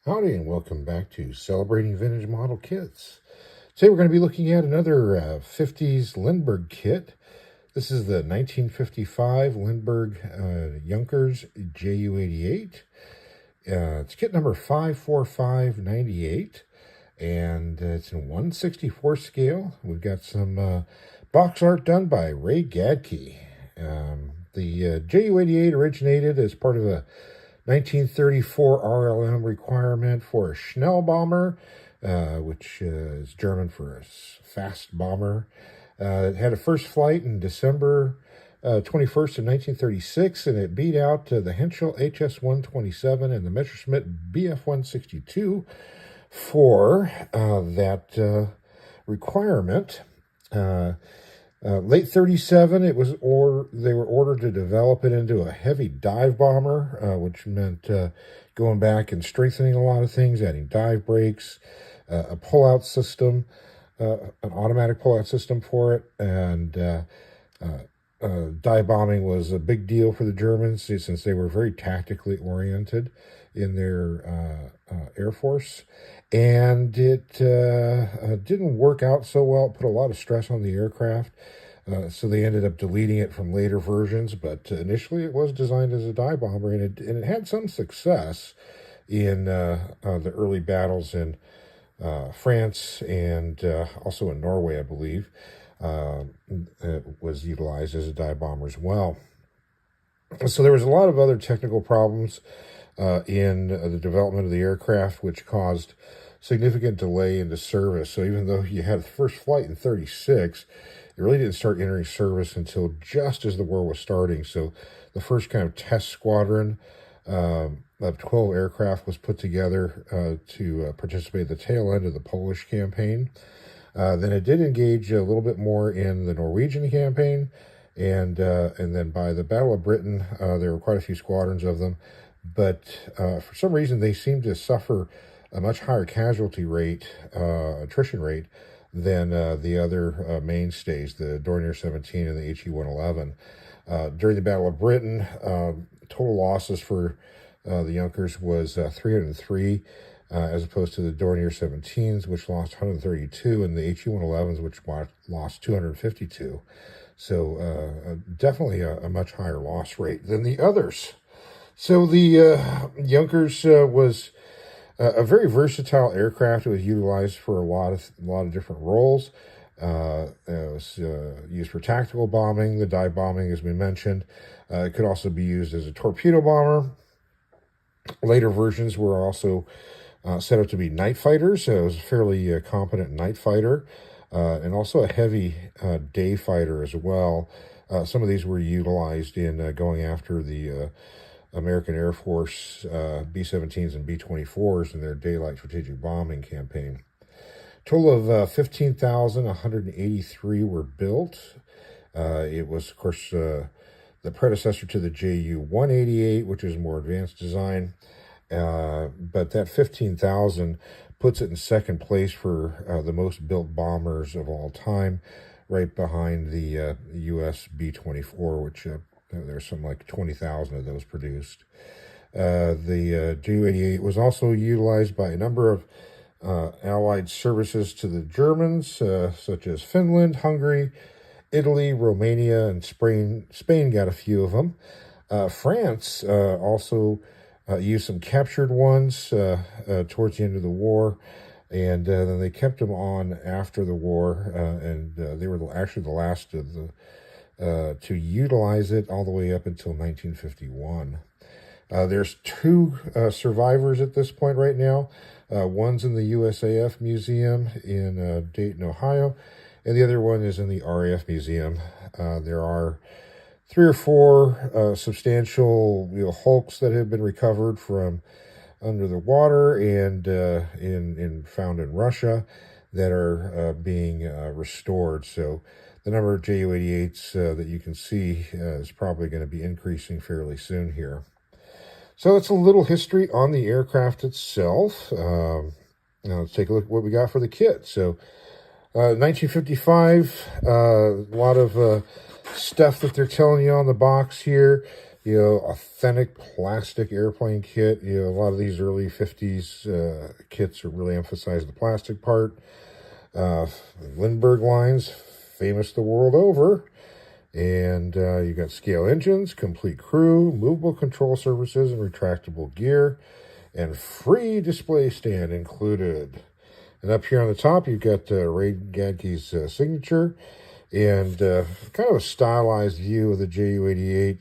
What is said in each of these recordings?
Howdy, and welcome back to Celebrating Vintage Model Kits. Today we're going to be looking at another 50s Lindberg kit. This is the 1955 Lindberg Junkers Ju-88. It's kit number 54598, and it's in 1/64 scale. We've got some box art done by Ray Gadke. The Ju-88 originated as part of a 1934 RLM requirement for a Schnellbomber, which is German for a fast bomber. It had a first flight in December 21st of 1936, and it beat out the Henschel HS-127 and the Messerschmitt Bf-162 for that requirement. Late 37, they were ordered to develop it into a heavy dive bomber, which meant going back and strengthening a lot of things, adding dive brakes, a pullout system, an automatic pullout system for it, and dive bombing was a big deal for the Germans since they were very tactically oriented in their Air Force. And it didn't work out so well. It put a lot of stress on the aircraft, so they ended up deleting it from later versions. But initially it was designed as a dive bomber, and it had some success in the early battles in France and also in Norway, I believe. It was utilized as a dive bomber as well. So there was a lot of other technical problems in the development of the aircraft, which caused significant delay into service. So even though you had the first flight in 36, it really didn't start entering service until just as the war was starting. So the first kind of test squadron of 12 aircraft was put together to participate at the tail end of the Polish campaign. Then it did engage a little bit more in the Norwegian campaign, and then by the Battle of Britain, there were quite a few squadrons of them. But for some reason, they seemed to suffer a much higher casualty rate, attrition rate, than the other mainstays, the Dornier 17 and the HE-111. During the Battle of Britain, total losses for the Junkers was 303, as opposed to the Dornier 17s, which lost 132, and the HE-111s, which lost 252. So definitely a much higher loss rate than the others. So the Junkers was a very versatile aircraft. It was utilized for a lot of different roles. It was used for tactical bombing, the dive bombing, as we mentioned. It could also be used as a torpedo bomber. Later versions were also set up to be night fighters. So it was a fairly competent night fighter, and also a heavy day fighter as well. Some of these were utilized in going after the American Air Force B-17s and B-24s in their daylight strategic bombing campaign. Total of 15,183 were built. It was, of course, the predecessor to the Ju-188, which is a more advanced design. But that 15,000 puts it in second place for the most built bombers of all time, right behind the U.S. B-24, which there's something like 20,000 of those produced. The Ju-88 was also utilized by a number of allied services to the Germans, such as Finland, Hungary, Italy, Romania, and Spain. Spain got a few of them. France also used some captured ones towards the end of the war, and then they kept them on after the war, and they were actually the last of the to utilize it all the way up until 1951. There's two survivors at this point right now. One's in the USAF Museum in Dayton, Ohio, and the other one is in the RAF Museum. There are 3 or 4 substantial hulks that have been recovered from under the water and found in Russia that are being restored. So the number of Ju-88s that you can see is probably going to be increasing fairly soon here. So that's a little history on the aircraft itself. Now let's take a look at what we got for the kit. So 1955, a lot of stuff that they're telling you on the box here. authentic plastic airplane kit. A lot of these early 50s kits are really emphasize the plastic part. Lindberg lines, famous the world over. And you got scale engines, complete crew, movable control surfaces, and retractable gear, and free display stand included. And up here on the top, you've got Ray Gadke's signature, and kind of a stylized view of the Ju-88.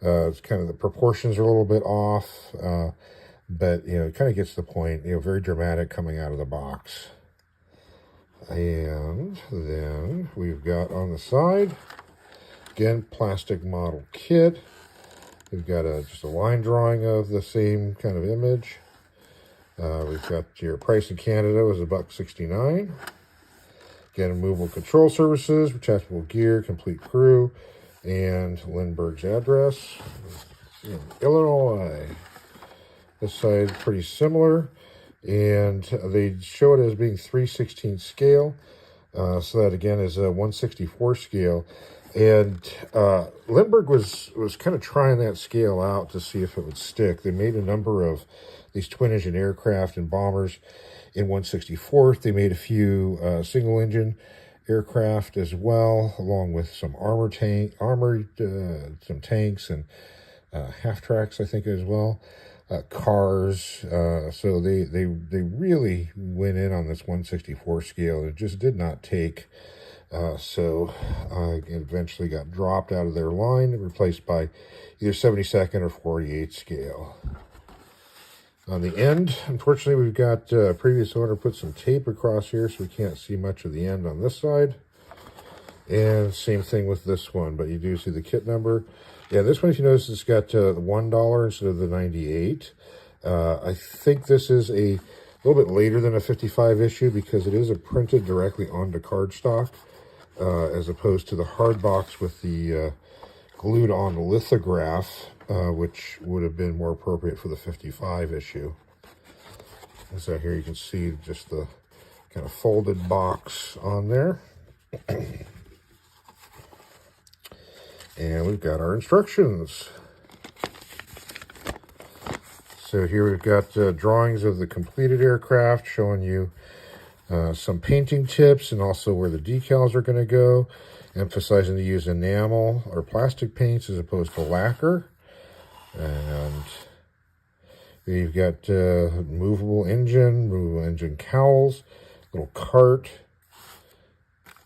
It's kind of the proportions are a little bit off, but it kind of gets the point. Very dramatic coming out of the box. And then we've got on the side, again, plastic model kit. We've got just a line drawing of the same kind of image. We've got your price in Canada was $1.69. Again, movable control surfaces, retractable gear, complete crew, and Lindberg's address in Illinois. This side pretty similar, and they show it as being 3/16 scale. So that again is a 1/64 scale. And Lindbergh was kind of trying that scale out to see if it would stick. They made a number of these twin-engine aircraft and bombers in 1/64. They made a few single-engine aircraft as well, along with some some tanks and half-tracks, I think, as well. Cars. So they really went in on this 1/64 scale. It just did not take. So it eventually got dropped out of their line and replaced by either 72nd or 48 scale. On the end, unfortunately, we've got previous owner put some tape across here, so we can't see much of the end on this side. And same thing with this one, but you do see the kit number. Yeah, this one, if you notice, it's got the $1 instead of the 98. I think this is a little bit later than a 55 issue because it is printed directly onto cardstock. As opposed to the hard box with the glued on lithograph, which would have been more appropriate for the 55 issue. So here you can see just the kind of folded box on there. And we've got our instructions. So here we've got drawings of the completed aircraft showing you some painting tips and also where the decals are going to go, emphasizing to use enamel or plastic paints as opposed to lacquer. And you've got movable engine cowls, little cart,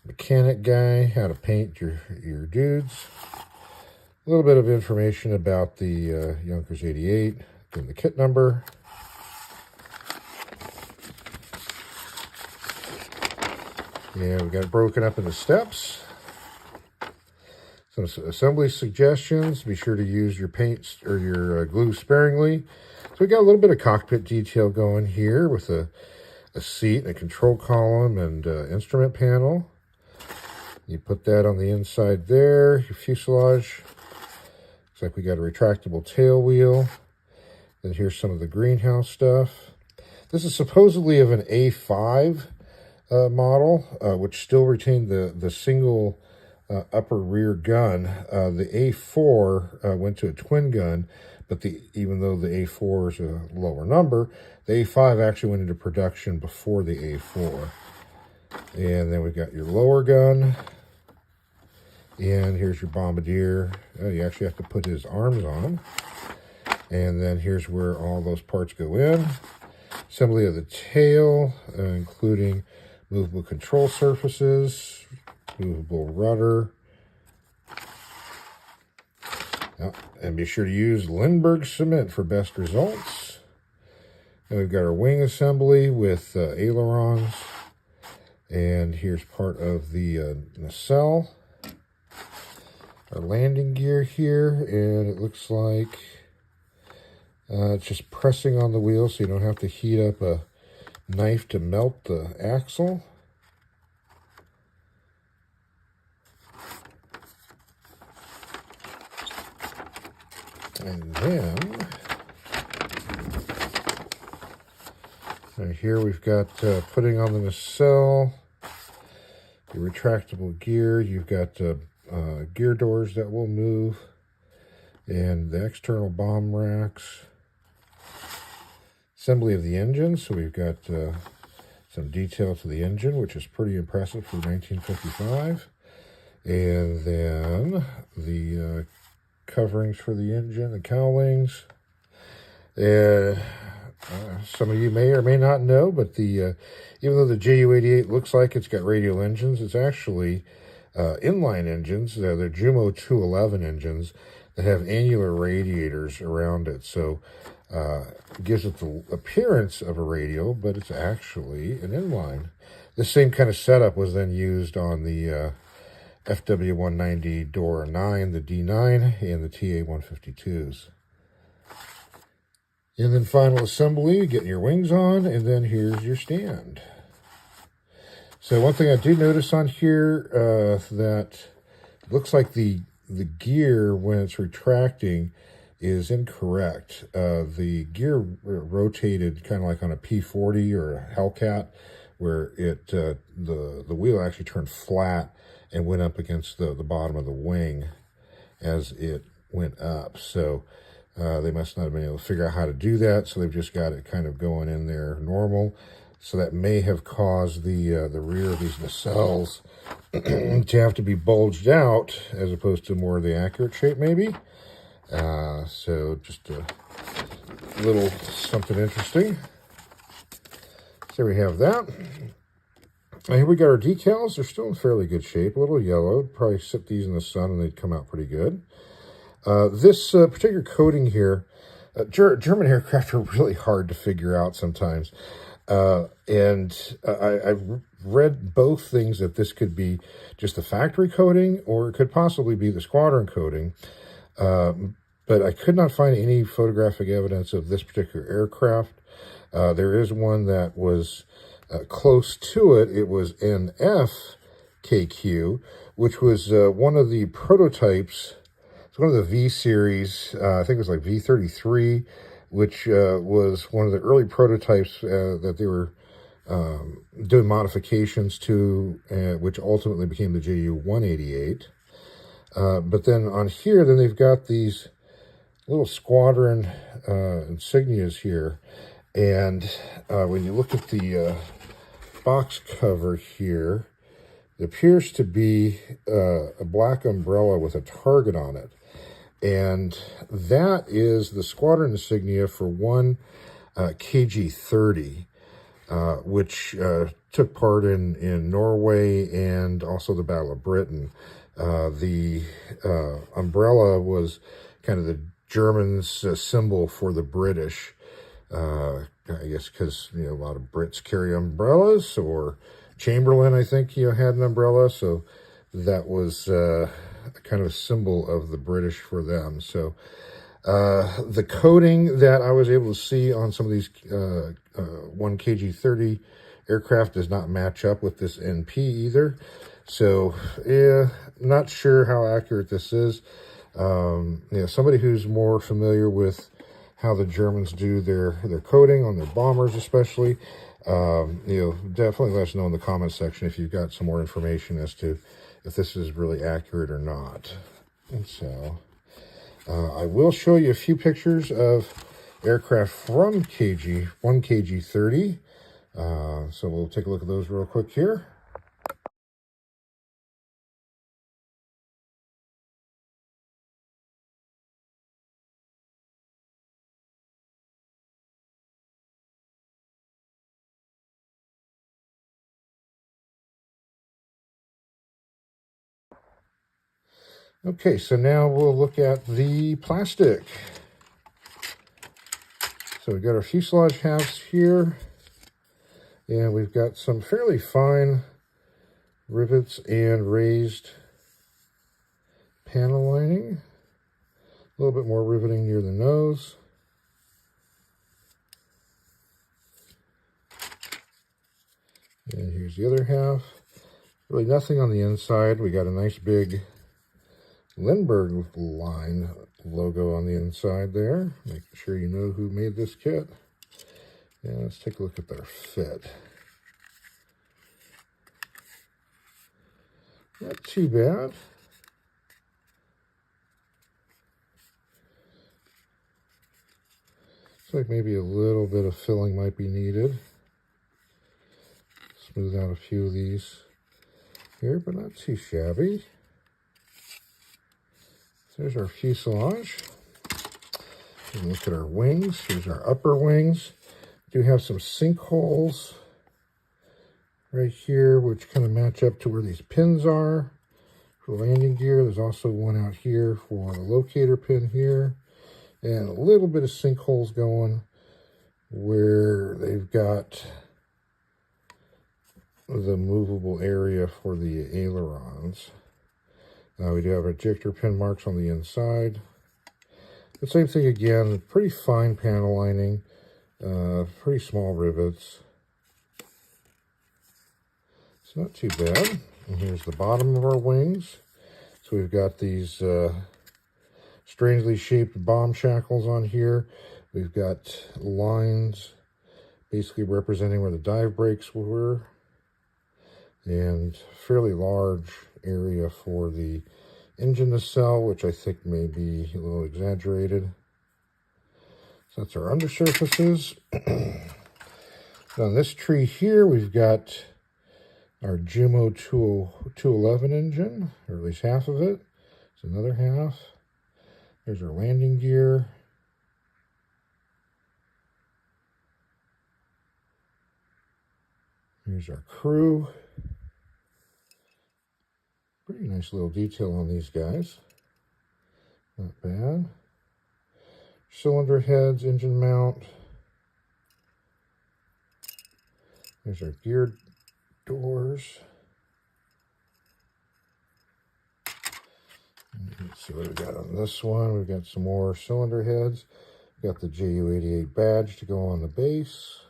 mechanic guy, how to paint your dudes. A little bit of information about the Junkers 88, and the kit number. And we've got it broken up into steps. Some assembly suggestions. Be sure to use your paints or your glue sparingly. So we got a little bit of cockpit detail going here with a seat and a control column and instrument panel. You put that on the inside there. Your fuselage. Looks like we got a retractable tail wheel. Then here's some of the greenhouse stuff. This is supposedly of an A5 model, which still retained the single upper rear gun. The A4 went to a twin gun, but even though the A4 is a lower number, the A5 actually went into production before the A4. And then we've got your lower gun. And here's your bombardier. You actually have to put his arms on. And then here's where all those parts go in. Assembly of the tail, including movable control surfaces, movable rudder. And be sure to use Lindbergh cement for best results. And we've got our wing assembly with ailerons. And here's part of the nacelle. Our landing gear here, and it looks like it's just pressing on the wheel so you don't have to heat up a knife to melt the axle. And then right here we've got putting on the nacelle, your retractable gear. You've got gear doors that will move. And the external bomb racks. Assembly of the engine. So we've got some detail to the engine, which is pretty impressive for 1955. And then the coverings for the engine, the cowlings. Some of you may or may not know, but even though the Ju-88 looks like it's got radial engines, it's actually inline engines. They're Jumo 211 engines that have annular radiators around it. So it gives it the appearance of a radial, but it's actually an inline. The same kind of setup was then used on the FW190 Door 9, the D9, and the TA152s. And then final assembly, getting your wings on, and then here's your stand. So one thing I do notice on here that looks like the gear, when it's retracting, is incorrect. The gear rotated kind of like on a P40 or a Hellcat, where it the wheel actually turned flat and went up against the bottom of the wing as it went up. So they must not have been able to figure out how to do that, so they've just got it kind of going in there normal. So that may have caused the rear of these nacelles to have to be bulged out as opposed to more of the accurate shape, maybe. So just a little something interesting. So we have that. And here we got our decals. They're still in fairly good shape. A little yellow. Probably sit these in the sun and they'd come out pretty good. This particular coating here, German aircraft are really hard to figure out sometimes. And I've read both things, that this could be just the factory coating or it could possibly be the squadron coating. But I could not find any photographic evidence of this particular aircraft. There is one that was close to it. It was NFKQ, which was one of the prototypes. It's one of the V series, I think it was like V33, which was one of the early prototypes that they were doing modifications to, which ultimately became the Ju-188. But then on here, then they've got these little squadron insignias here. And when you look at the box cover here, it appears to be a black umbrella with a target on it. And that is the squadron insignia for one KG-30, which took part in Norway and also the Battle of Britain. The umbrella was kind of the Germans' symbol for the British. I guess because a lot of Brits carry umbrellas, or Chamberlain, I think, had an umbrella, so that was kind of a symbol of the British for them. So the coating that I was able to see on some of these 1 KG-30 aircraft does not match up with this NP either. So yeah, not sure how accurate this is. Somebody who's more familiar with how the Germans do their coating on their bombers, especially, definitely let us know in the comments section if you've got some more information as to if this is really accurate or not. And so I will show you a few pictures of aircraft from 1 KG-30. So we'll take a look at those real quick here. Okay, so now we'll look at the plastic. So we've got our fuselage halves here, and we've got some fairly fine rivets and raised panel lining. A little bit more riveting near the nose. And here's the other half. Really nothing on the inside. We got a nice big Lindberg line logo on the inside there. Making sure you know who made this kit. And let's take a look at their fit. Not too bad. like maybe a little bit of filling might be needed. Smooth out a few of these here, but not too shabby. There's our fuselage. And look at our wings. Here's our upper wings. We do have some sinkholes right here, which kind of match up to where these pins are for landing gear. There's also one out here for the locator pin here. And a little bit of sinkholes going where they've got the movable area for the ailerons. We do have ejector pin marks on the inside. The same thing again, pretty fine panel lining, pretty small rivets. It's not too bad. And here's the bottom of our wings. So we've got these strangely shaped bomb shackles on here. We've got lines basically representing where the dive brakes were, and fairly large area for the engine nacelle, which I think may be a little exaggerated. So that's our undersurfaces. On this tree here, we've got our Jumo 211 engine, or at least half of it. It's another half. There's our landing gear. Here's our crew. Pretty nice little detail on these guys. Not bad. Cylinder heads, engine mount. There's our gear doors. Let's see what we got on this one. We've got some more cylinder heads. We've got the Ju-88 badge to go on the base.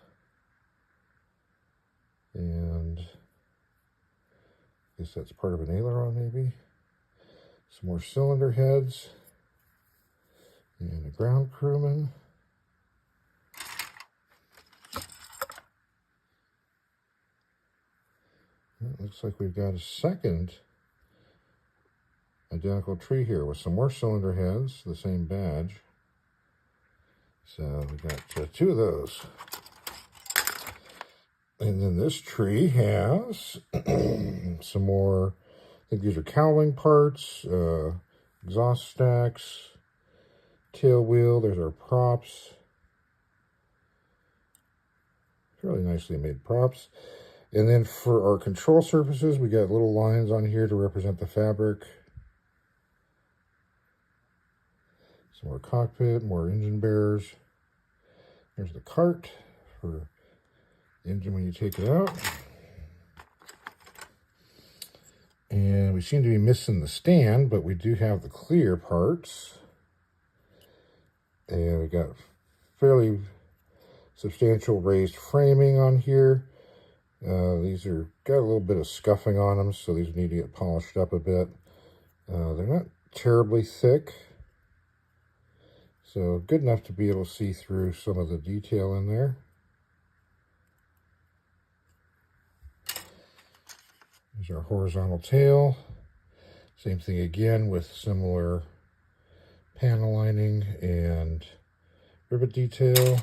And I guess that's part of an aileron, maybe. Some more cylinder heads. And a ground crewman. It looks like we've got a second identical tree here with some more cylinder heads, the same badge. So we got two of those. And then this tree has some more, I think these are cowling parts, exhaust stacks, tail wheel. There's our props. Really nicely made props. And then for our control surfaces, we got little lines on here to represent the fabric. Some more cockpit, more engine bearers. There's the cart for the engine when you take it out. And we seem to be missing the stand, but we do have the clear parts. And we got fairly substantial raised framing on here. These are got a little bit of scuffing on them, so these need to get polished up a bit. They're not terribly thick, so good enough to be able to see through some of the detail in there. There's our horizontal tail. Same thing again with similar panel lining and rivet detail.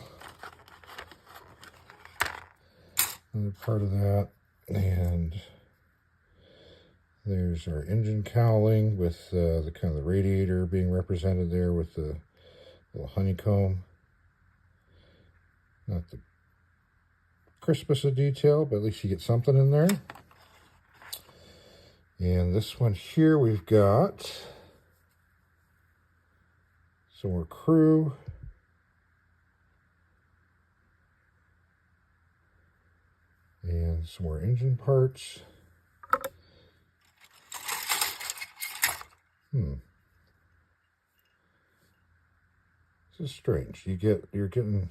Another part of that. And there's our engine cowling with the kind of the radiator being represented there with the little honeycomb. Not the crispest of detail, but at least you get something in there. And this one here, we've got some more crew. And some more engine parts. This is strange. You're getting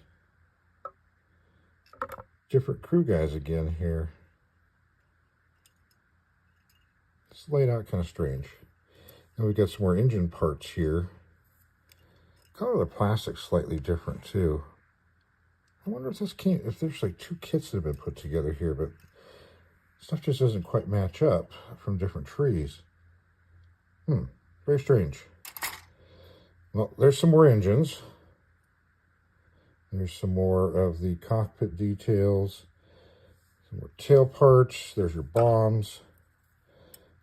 different crew guys again here. It's laid out kind of strange. And we've got some more engine parts here. Color of the plastic's slightly different too. I wonder if if there's like two kits that have been put together here, but stuff just doesn't quite match up from different trees. Very strange. Well, there's some more engines. There's some more of the cockpit details. Some more tail parts. There's your bombs.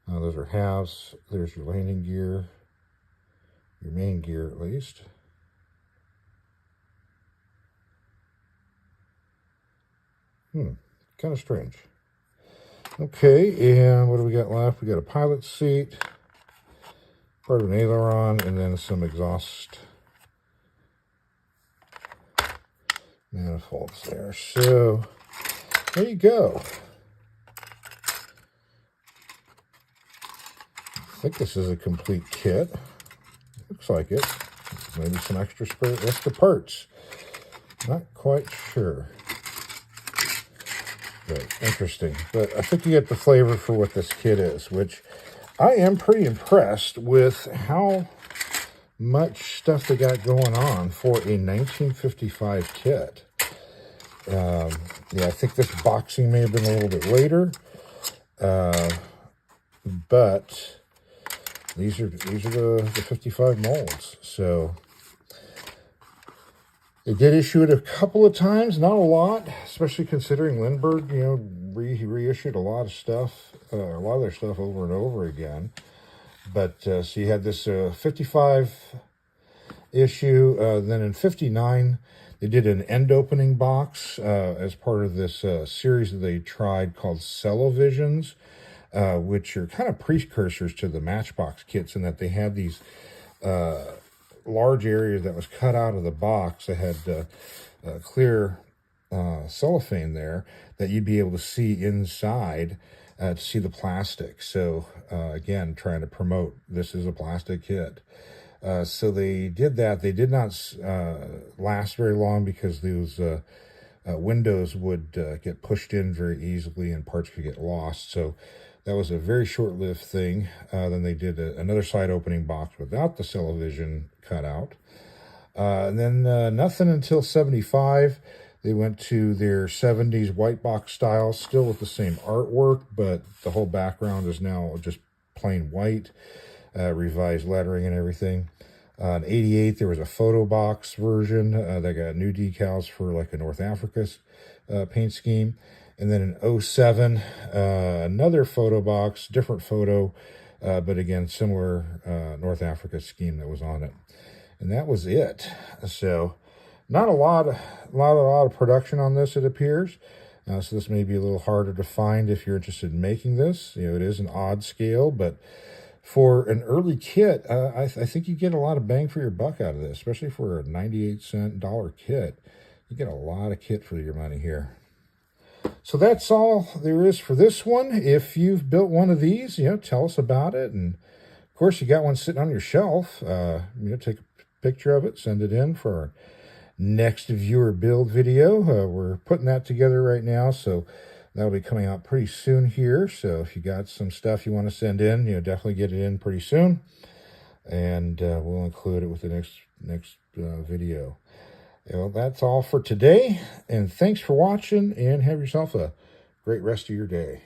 Those are halves. There's your landing gear. Your main gear, at least. Kind of strange. Okay, and what do we got left? We got a pilot seat, part of an aileron, and then some exhaust manifolds there. So, there you go. I think this is a complete kit. Looks like it. Maybe some extra parts. Not quite sure. But interesting. But I think you get the flavor for what this kit is, which I am pretty impressed with how much stuff they got going on for a 1955 kit. Yeah, I think this boxing may have been a little bit later, but these are the 55 molds. So they did issue it a couple of times, not a lot, especially considering Lindberg, he reissued a lot of stuff, a lot of their stuff over and over again. But so you had this 55 issue, then in 59, they did an end opening box as part of this series that they tried called Cellovisions, which are kind of precursors to the Matchbox kits in that they had these large areas that was cut out of the box that had clear cellophane there that you'd be able to see inside to see the plastic. So again, trying to promote this is a plastic kit. So they did that. They did not last very long because those windows would get pushed in very easily and parts could get lost. So that was a very short-lived thing. Then they did another side opening box without the Cellovision cutout. And then nothing until 75. They went to their 70s white box style, still with the same artwork, but the whole background is now just plain white, revised lettering and everything. In 88, there was a photo box version that got new decals for like a North Africa paint scheme. And then in 07, another photo box, different photo, but again, similar North Africa scheme that was on it. And that was it. So not a lot of production on this, it appears. So this may be a little harder to find if you're interested in making this. It is an odd scale, but for an early kit, I think you get a lot of bang for your buck out of this, especially for a 98-cent kit. You get a lot of kit for your money here. So that's all there is for this one. If you've built one of these, tell us about it. And of course, you got one sitting on your shelf. Take a picture of it, send it in for our next viewer build video. We're putting that together right now, so that'll be coming out pretty soon here. So if you got some stuff you want to send in, definitely get it in pretty soon, and we'll include it with the next video. Well, that's all for today, and thanks for watching, and have yourself a great rest of your day.